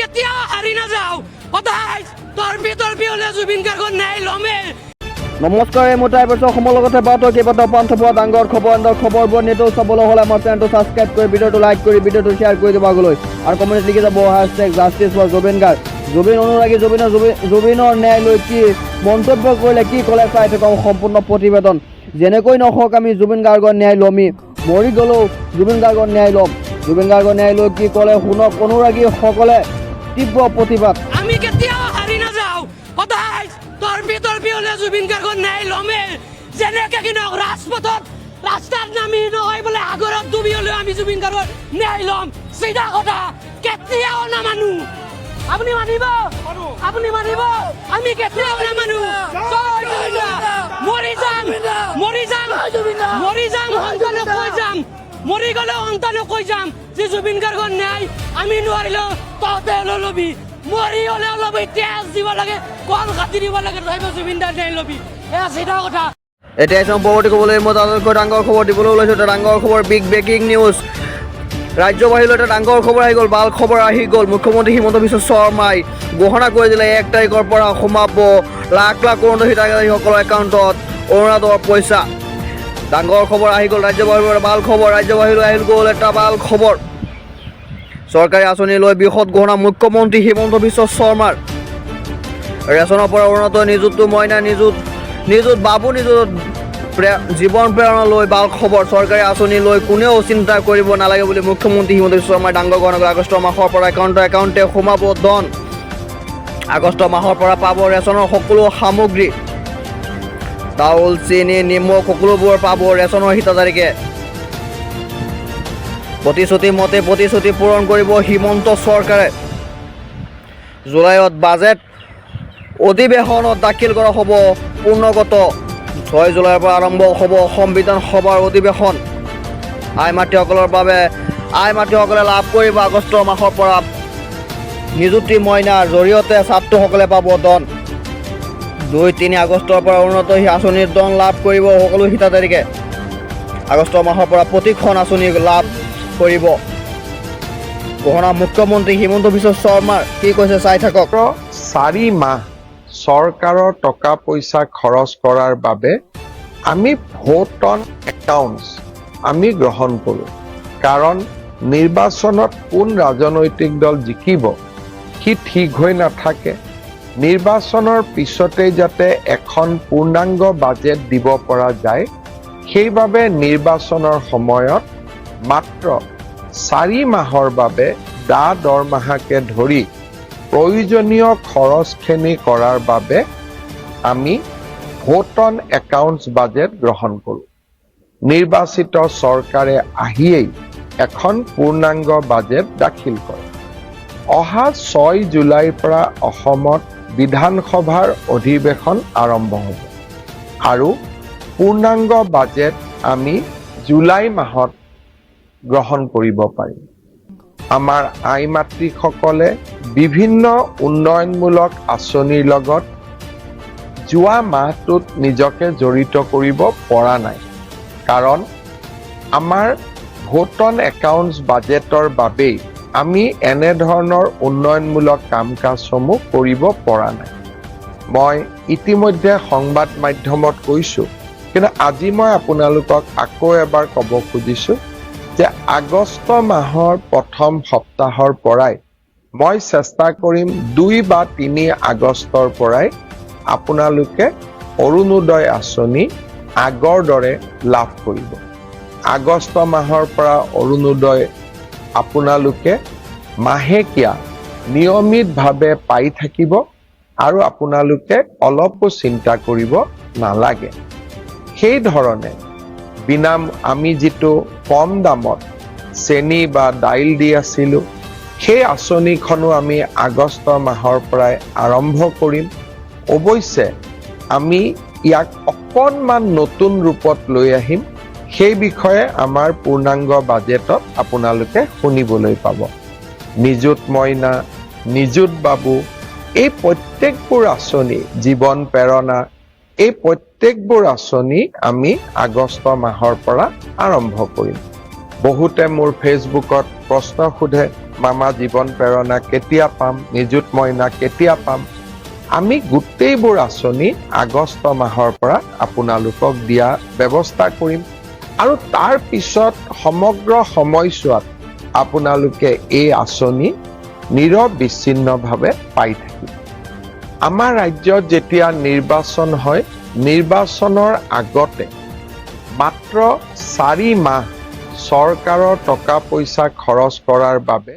কেতিয়াও হাৰি নাযাওঁ সদায় তৰ্পি হ'লে জুবিন গাৰ্গৰ ন্যায় ল'মে নমস্কাৰ এই মুঠাই পাইছোঁ অসমৰ লগতে ভাৰতৰ কেইবাটাও প্ৰান্ত পোৱা ডাঙৰ খবৰবোৰ নিতৌ চাবলৈ হ'লে আমাৰ চেনেলটো ছাবস্ক্ৰাইব কৰি ভিডিঅ'টো লাইক কৰি ভিডিঅ'টো শ্বেয়াৰ কৰি দিব আগলৈ আৰু কমেণ্ট লিখি যাব #জাষ্টিছ ফৰ জুবিন গাৰ্গ জুবিন অনুৰাগী জুবিনৰ ন্যায় লৈ কি মন্তব্য কৰিলে কি ক'লে চাই থাকক সম্পূৰ্ণ প্ৰতিবেদন যেনেকৈ নহওক আমি জুবিন গাৰ্গৰ ন্যায় ল'মেই মৰি গ'লেও জুবিন গাৰ্গৰ ন্যায় ল'ম জুবিন গাৰ্গৰ ন্যায় লৈ কি ক'লে শুনক অনুৰাগীসকলে তীব্ৰ প্ৰতিবাদ আমি কেতিয়াও হাৰি নাযাওঁ সদায় তৰ্পি হ'লে জুবিন গাৰ্গৰ ন্যায় ল'মে যেনেকৈ কি নহওক ৰাজপথত ৰাস্তাত নামি নহয় বোলে সাগৰত ডুবি হ'লেও আমি জুবিন গাৰ্গৰ ন্যায় ল'ম চিধা কথা কেতিয়াও নামানো আপুনি মানিব আমি কেতিয়াও নামানো মৰি যাম সন্তানক কৈ যাম মৰি গ'লেও সন্তানক কৈ যাম যে জুবিন গাৰ্গৰ ন্যায় আমি নোৱাৰিলেও তহঁতে হ'লেও ল'বি মৰি হ'লেও ল'বি তেজ দিব লাগে কল কাটি দিব লাগে তথাপিও জুবিন দাৰ ন্যায় ল'বি এয়া চিধা কথা এতিয়া পৰৱৰ্তী ক'বলৈ মই তাতকৈ ডাঙৰ খবৰ দিবলৈ ওলাইছোঁ এটা ডাঙৰ খবৰ বিগ ব্ৰেকিং নিউজ ৰাজ্যবাহীলৈ এটা ডাঙৰ খবৰ আহি গ'ল ভাল খবৰ আহি গ'ল মুখ্যমন্ত্ৰী হিমন্ত বিশ্ব শৰ্মাই ঘোষণা কৰি দিলে 1 তাৰিখৰ পৰা সোমাব লাখ কৰোনা হিতাধিকাৰীসকলৰ একাউণ্টত অৰুণোদয়ৰ পইচা ডাঙৰ খবৰ আহি গ'ল ৰাজ্যবাহীলৈ ভাল খবৰ ৰাজ্যবাহীলৈ আহি গ'ল এটা ভাল খবৰ চৰকাৰী আঁচনি লৈ বৃহৎ ঘোষণা মুখ্যমন্ত্ৰী হিমন্ত বিশ্ব শৰ্মাৰ ৰেচনৰ পৰা অৰুণোদয় নিযুতটো মইনা নিযুত বাবু নিযুত জীৱন প্ৰেৰণা লৈ ভাল খবৰ চৰকাৰী আঁচনি লৈ কোনেও চিন্তা কৰিব নালাগে বুলি মুখ্যমন্ত্ৰী হিমন্ত বিশ্ব শৰ্মাই ডাঙৰ ঘোষণা কৰিলে আগষ্ট মাহৰ পৰা একাউণ্টে সোমাব ধন আগষ্ট মাহৰ পৰা পাব ৰেচনৰ সকলো সামগ্ৰী চাউল চেনি নিমখ সকলোবোৰ পাব ৰেচনৰ হিতাধিকাৰীয়ে প্ৰতিশ্ৰুতি পূৰণ কৰিব হিমন্ত চৰকাৰে জুলাইত বাজেট অধিৱেশনত দাখিল কৰা হ'ব পূৰ্ণগত 6 জুলাইৰ পৰা আৰম্ভ হ'ব সংবিধান সভাৰ অধিৱেশন আই মাতৃসকলে লাভ কৰিব আগষ্ট মাহৰ পৰা নিযুক্তি মইনাৰ জৰিয়তে ছাত্ৰসকলে পাব ধন 2-3 আগষ্টৰ পৰা অৰুণোদয় আঁচনিৰ ধন লাভ কৰিব সকলো হিতাধিকাৰীয়ে আগষ্ট মাহৰ পৰা প্ৰতিখন আঁচনি লাভ কৰিব ঘোষণা মুখ্যমন্ত্ৰী হিমন্ত বিশ্ব শৰ্মাৰ কি কৈছে চাই থাকক 4 মাহ চৰকাৰৰ টকা পইচা খৰচ কৰাৰ বাবে আমি ভোট অন একাউণ্টছ আমি গ্ৰহণ কৰোঁ কাৰণ নিৰ্বাচনত কোন ৰাজনৈতিক দল জিকিব সি ঠিক হৈ নাথাকে নিৰ্বাচনৰ পিছতে যাতে এখন পূৰ্ণাংগ বাজেট দিব পৰা যায় সেইবাবে নিৰ্বাচনৰ সময়ত মাত্ৰ 4 মাহৰ বাবে দৰমহাকে ধৰি প্ৰয়োজনীয় খৰচখিনি কৰাৰ বাবে আমি ভোট অন একাউণ্টছ বাজেট গ্ৰহণ কৰোঁ নিৰ্বাচিত চৰকাৰে আহিয়েই এখন পূৰ্ণাংগ বাজেট দাখিল কৰে অহা 6 জুলাইৰ পৰা অসমত বিধানসভাৰ অধিৱেশন আৰম্ভ হ'ব আৰু পূৰ্ণাংগ বাজেট আমি জুলাই মাহত গ্ৰহণ কৰিব পাৰিম আমাৰ আই মাতৃসকলে বিভিন্ন উন্নয়নমূলক আঁচনিৰ লগত যোৱা মাহটোত নিজকে জড়িত কৰিব পৰা নাই কাৰণ আমাৰ ভোট অন একাউণ্টছ বাজেটৰ বাবেই আমি এনেধৰণৰ উন্নয়নমূলক কাম কাজসমূহ কৰিব পৰা নাই মই ইতিমধ্যে সংবাদ মাধ্যমত কৈছোঁ কিন্তু আজি মই আপোনালোকক আকৌ এবাৰ ক'ব খুজিছোঁ যে আগষ্ট মাহৰ প্ৰথম সপ্তাহৰ পৰাই মই চেষ্টা কৰিম 2 বা 3 আগষ্টৰ পৰাই আপোনালোকে অৰুণোদয় আঁচনি আগৰ দৰে লাভ কৰিব আগষ্ট মাহৰ পৰা অৰুণোদয় আপোনালোকে মাহেকীয়া নিয়মিতভাৱে পাই থাকিব আৰু আপোনালোকে অলপো চিন্তা কৰিব নালাগে সেই ধৰণে আমি যিটো কম দামত চেনি বা দাইল দি আছিলোঁ সেই আঁচনিখনো আমি আগষ্ট মাহৰ পৰাই আৰম্ভ কৰিম অৱশ্যে আমি ইয়াক অকণমান নতুন ৰূপত লৈ আহিম সেই বিষয়ে আমাৰ পূৰ্ণাংগ বাজেটত আপোনালোকে শুনিবলৈ পাব নিযুত মইনা নিযুত বাবু এই প্ৰত্যেকবোৰ আঁচনি জীৱন প্ৰেৰণা এই প্ৰত্যেকবোৰ আঁচনি আমি আগষ্ট মাহৰ পৰা আৰম্ভ কৰিম বহুতে মোৰ ফেচবুকত প্ৰশ্ন সোধে মামা জীৱন প্ৰেৰণা কেতিয়া পাম, নিযুত মইনা কেতিয়া পাম, আমি গোটেইবোৰ আঁচনি আগষ্ট মাহৰ পৰা আপোনালোকক দিয়া ব্যৱস্থা কৰিম আৰু তাৰ পিছত সমগ্ৰ সময়ছোৱাত আপোনালোকে এই আঁচনি নিৰবিচ্ছিন্নভাৱে পাই থাকিব। আমাৰ ৰাজ্যত যেতিয়া নিৰ্বাচন হয়, নিৰ্বাচনৰ আগতে মাত্ৰ 4 মাহ চৰকাৰৰ টকা পইচা খৰচ কৰাৰ বাবে